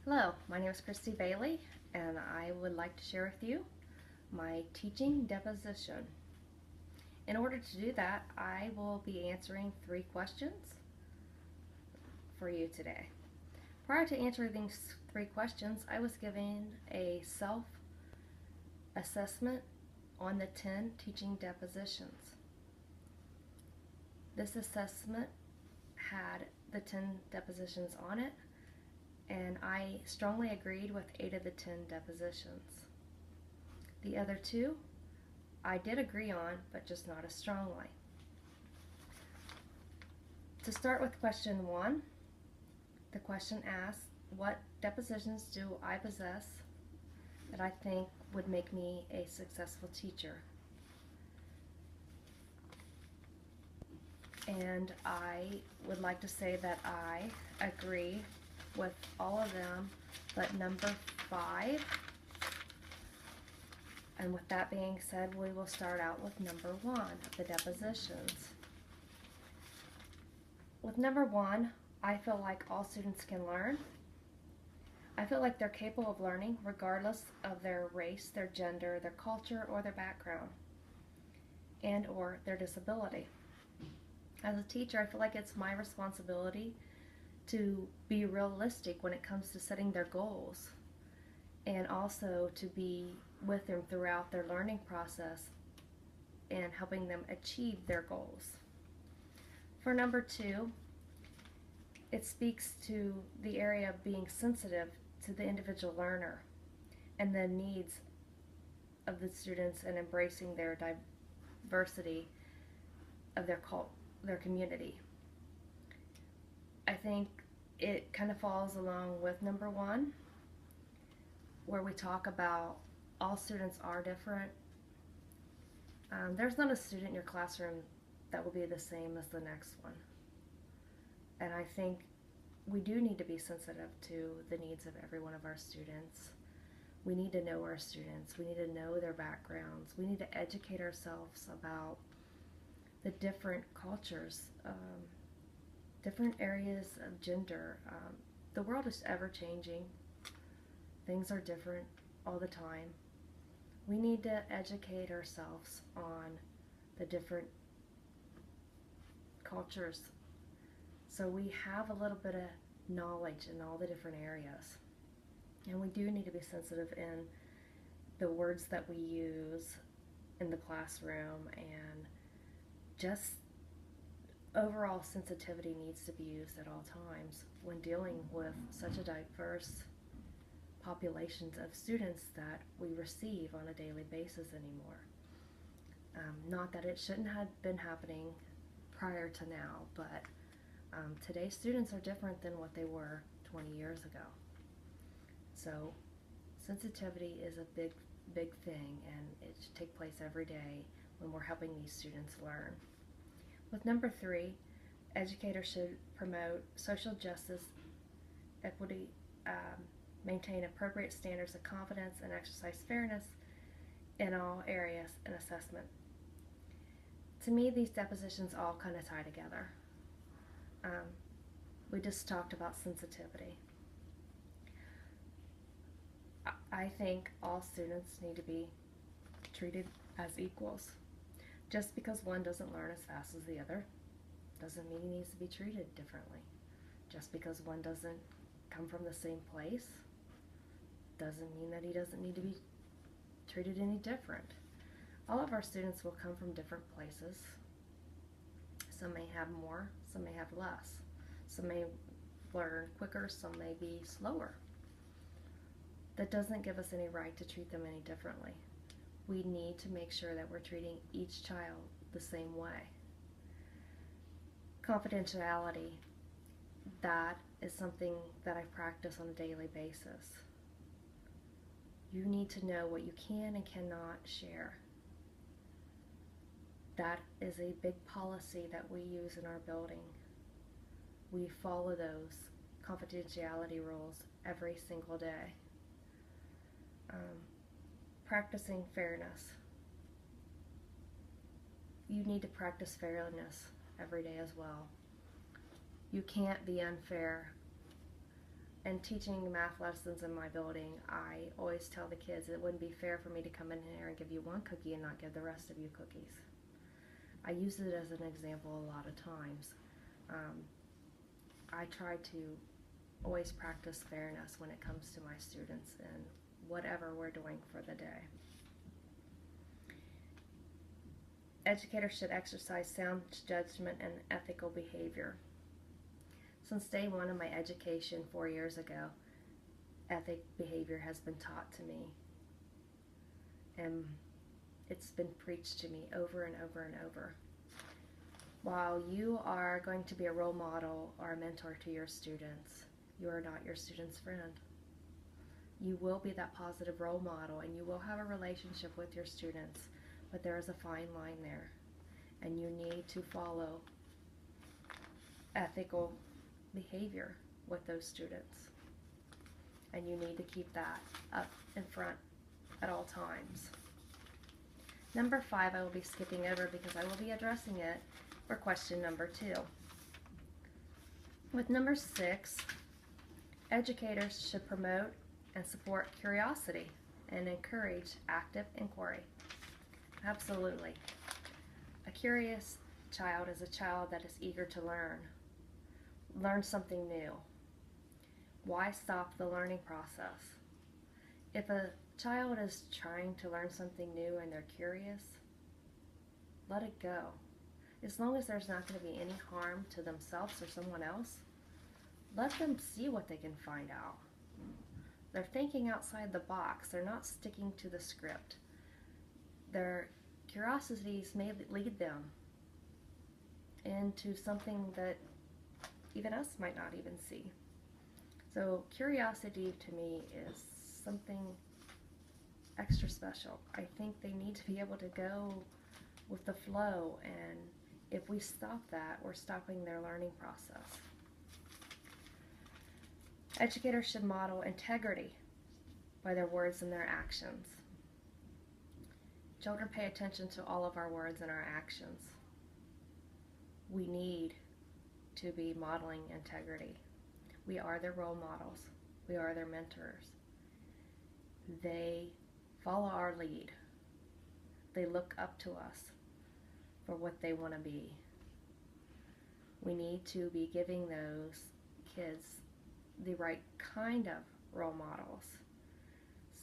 Hello, my name is Christy Bailey, and I would like to share with you my teaching deposition. In order to do that, I will be answering 3 questions for you today. Prior to answering these 3 questions, I was given a self-assessment on the 10 teaching depositions. This assessment had the 10 depositions on it, and I strongly agreed with 8 of the 10 depositions. The other 2 I did agree on, but just not as strongly. To start with question 1, the question asks, what depositions do I possess that I think would make me a successful teacher? And I would like to say that I agree with all of them but number 5. And with that being said, we will start out with number 1 of the depositions. With number 1, I feel like all students can learn. I feel like they're capable of learning regardless of their race, their gender, their culture, or their background, and or their disability. As a teacher, I feel like it's my responsibility to be realistic when it comes to setting their goals, and also to be with them throughout their learning process and helping them achieve their goals. For number 2, it speaks to the area of being sensitive to the individual learner and the needs of the students and embracing their diversity of their community. I think it kind of falls along with number 1, where we talk about all students are different. There's not a student in your classroom that will be the same as the next one. And I think we do need to be sensitive to the needs of every one of our students. We need to know our students. We need to know their backgrounds. We need to educate ourselves about the different cultures, different areas of gender. The world is ever changing. Things are different all the time. We need to educate ourselves on the different cultures so we have a little bit of knowledge in all the different areas. And we do need to be sensitive in the words that we use in the classroom, and just overall sensitivity needs to be used at all times when dealing with such a diverse populations of students that we receive on a daily basis anymore. Not that it shouldn't have been happening prior to now, but today's students are different than what they were 20 years ago. So sensitivity is a big thing, and it should take place every day when we're helping these students learn. With number 3, educators should promote social justice, equity, maintain appropriate standards of confidence, and exercise fairness in all areas in assessment. To me, these depositions all kind of tie together. We just talked about sensitivity. I think all students need to be treated as equals. Just because one doesn't learn as fast as the other doesn't mean he needs to be treated differently. Just because one doesn't come from the same place doesn't mean that he doesn't need to be treated any different. All of our students will come from different places. Some may have more, some may have less. Some may learn quicker, some may be slower. That doesn't give us any right to treat them any differently. We need to make sure that we're treating each child the same way. Confidentiality, that is something that I practice on a daily basis. You need to know what you can and cannot share. That is a big policy that we use in our building. We follow those confidentiality rules every single day. Practicing fairness. You need to practice fairness every day as well. You can't be unfair And teaching math lessons in my building, I always tell the kids it wouldn't be fair for me to come in here and give you one cookie and not give the rest of you cookies. I use it as an example a lot of times. I try to always practice fairness when it comes to my students and whatever we're doing for the day. Educators should exercise sound judgment and ethical behavior. Since day one of my education 4 years ago, ethic behavior has been taught to me, and it's been preached to me over and over and over. While you are going to be a role model or a mentor to your students, you are not your student's friend. You will be that positive role model and you will have a relationship with your students, but there is a fine line there, and you need to follow ethical behavior with those students, and you need to keep that up in front at all times. Number 5 I will be skipping over because I will be addressing it for question number 2. With number 6, educators should promote and support curiosity and encourage active inquiry. Absolutely. A curious child is a child that is eager to learn something new. Why stop the learning process? If a child is trying to learn something new and they're curious, let it go. As long as there's not going to be any harm to themselves or someone else, let them see what they can find out. They're thinking outside the box. They're not sticking to the script. Their curiosities may lead them into something that even us might not even see. So curiosity to me is something extra special. I think they need to be able to go with the flow, and if we stop that, we're stopping their learning process. Educators should model integrity by their words and their actions. Children pay attention to all of our words and our actions. We need to be modeling integrity. We are their role models. We are their mentors. They follow our lead. They look up to us for what they want to be. We need to be giving those kids the right kind of role models.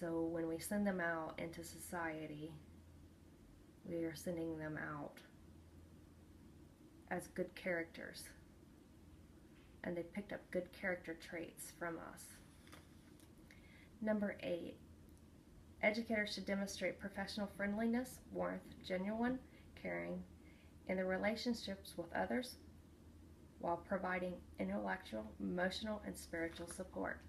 So when we send them out into society, we are sending them out as good characters, and they picked up good character traits from us. Number 8, educators should demonstrate professional friendliness, warmth, genuine caring in their relationships with others while providing intellectual, emotional, and spiritual support.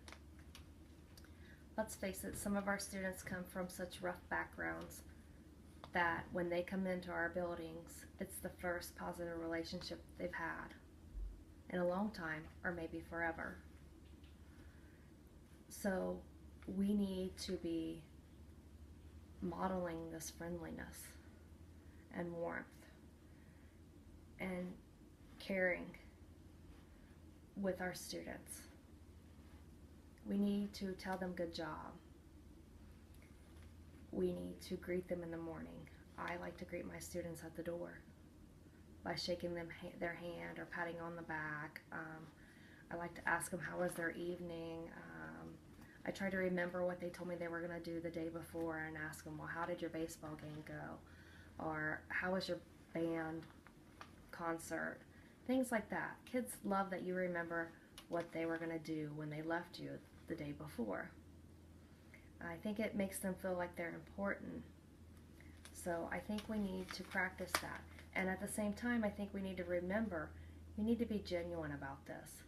Let's face it, some of our students come from such rough backgrounds that when they come into our buildings, it's the first positive relationship they've had in a long time, or maybe forever. So we need to be modeling this friendliness and warmth and caring with our students. We need to tell them good job. We need to greet them in the morning. I like to greet my students at the door by shaking their hand or patting on the back. I like to ask them how was their evening. I try to remember what they told me they were going to do the day before and ask them, well, how did your baseball game go? Or how was your band concert? Things like that. Kids love that you remember what they were going to do when they left you the day before. I think it makes them feel like they're important. So I think we need to practice that. And at the same time, I think we need to remember, you need to be genuine about this.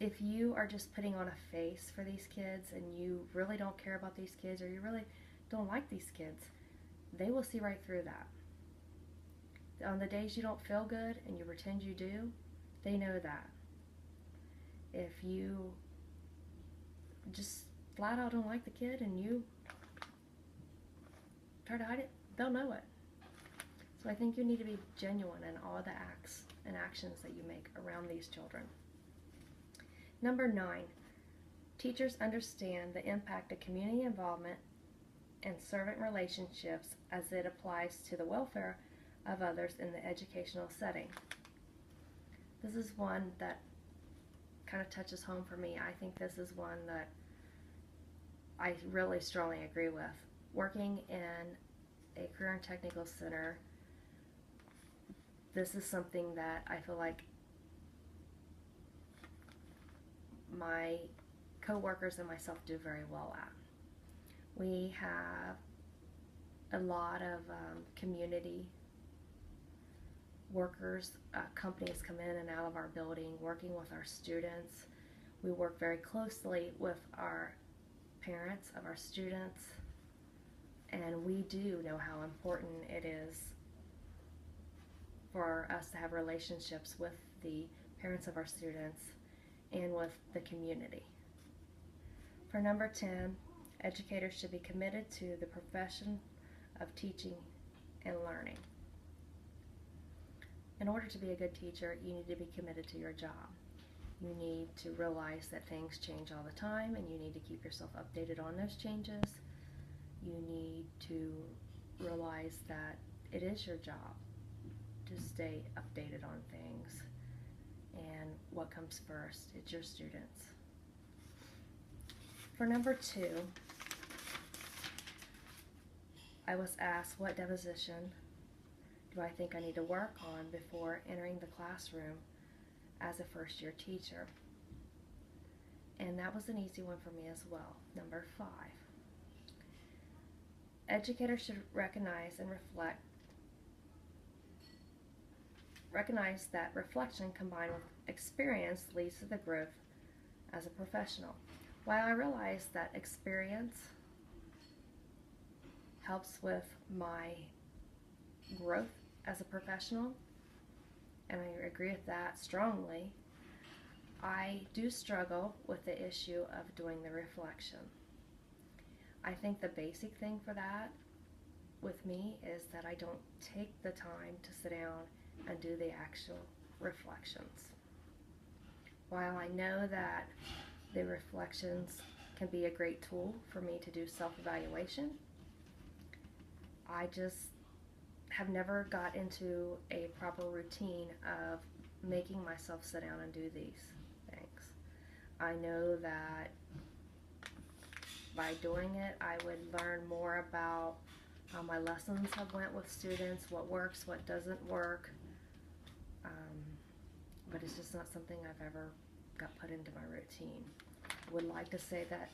If you are just putting on a face for these kids and you really don't care about these kids, or you really don't like these kids, they will see right through that. On the days you don't feel good and you pretend you do, they know that. If you just flat out don't like the kid and you try to hide it, they'll know it. So I think you need to be genuine in all the acts and actions that you make around these children. Number 9, Teachers understand the impact of community involvement and servant relationships as it applies to the welfare of others in the educational setting. This is one that kind of touches home for me. I think this is one that I really strongly agree with. Working in a career and technical center, this is something that I feel like my co-workers and myself do very well at. We have a lot of community workers, companies come in and out of our building working with our students. We work very closely with our parents of our students, and we do know how important it is for us to have relationships with the parents of our students and with the community. For number 10, educators should be committed to the profession of teaching and learning. In order to be a good teacher, you need to be committed to your job. You need to realize that things change all the time, and you need to keep yourself updated on those changes. You need to realize that it is your job to stay updated on things, and what comes first, it's your students. For number 2, I was asked what deposition do I think I need to work on before entering the classroom as a first-year teacher. And that was an easy one for me as well. Number 5. Educators should recognize that reflection combined with experience leads to the growth as a professional. While I realize that experience helps with my growth as a professional, and I agree with that strongly, I do struggle with the issue of doing the reflection. I think the basic thing for that with me is that I don't take the time to sit down and do the actual reflections. While I know that the reflections can be a great tool for me to do self-evaluation, I just have never got into a proper routine of making myself sit down and do these things. I know that by doing it, I would learn more about how my lessons have went with students, what works, what doesn't work, but it's just not something I've ever got put into my routine. I would like to say that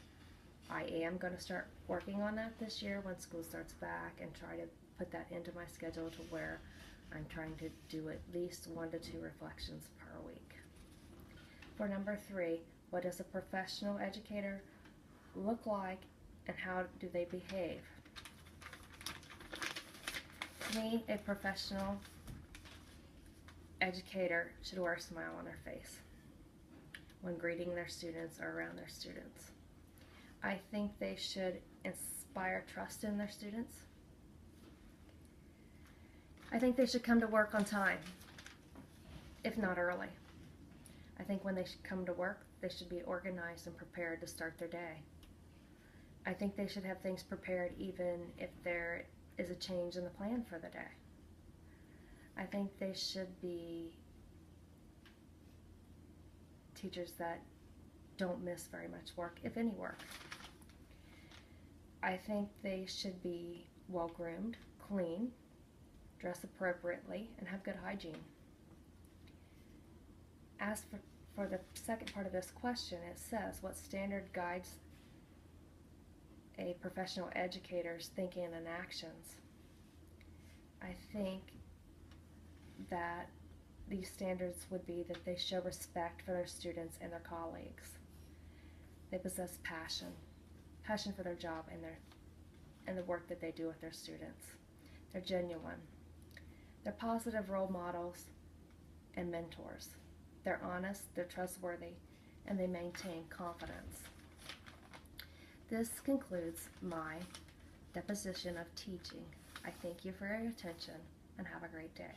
I am going to start working on that this year when school starts back, and try to put that into my schedule to where I'm trying to do at least 1 to 2 reflections per week. For number 3, what does a professional educator look like and how do they behave? To me, a professional educator should wear a smile on their face when greeting their students or around their students. I think they should inspire trust in their students. I think they should come to work on time, if not early. I think when they should come to work, they should be organized and prepared to start their day. I think they should have things prepared even if there is a change in the plan for the day. I think they should be teachers that don't miss very much work, if any work. I think they should be well-groomed, clean, dress appropriately, and have good hygiene. As for the second part of this question, it says, what standard guides a professional educator's thinking and actions? I think that these standards would be that they show respect for their students and their colleagues. They possess passion for their job and the work that they do with their students. They're genuine. They're positive role models and mentors. They're honest, they're trustworthy, and they maintain confidence. This concludes my deposition of teaching. I thank you for your attention and have a great day.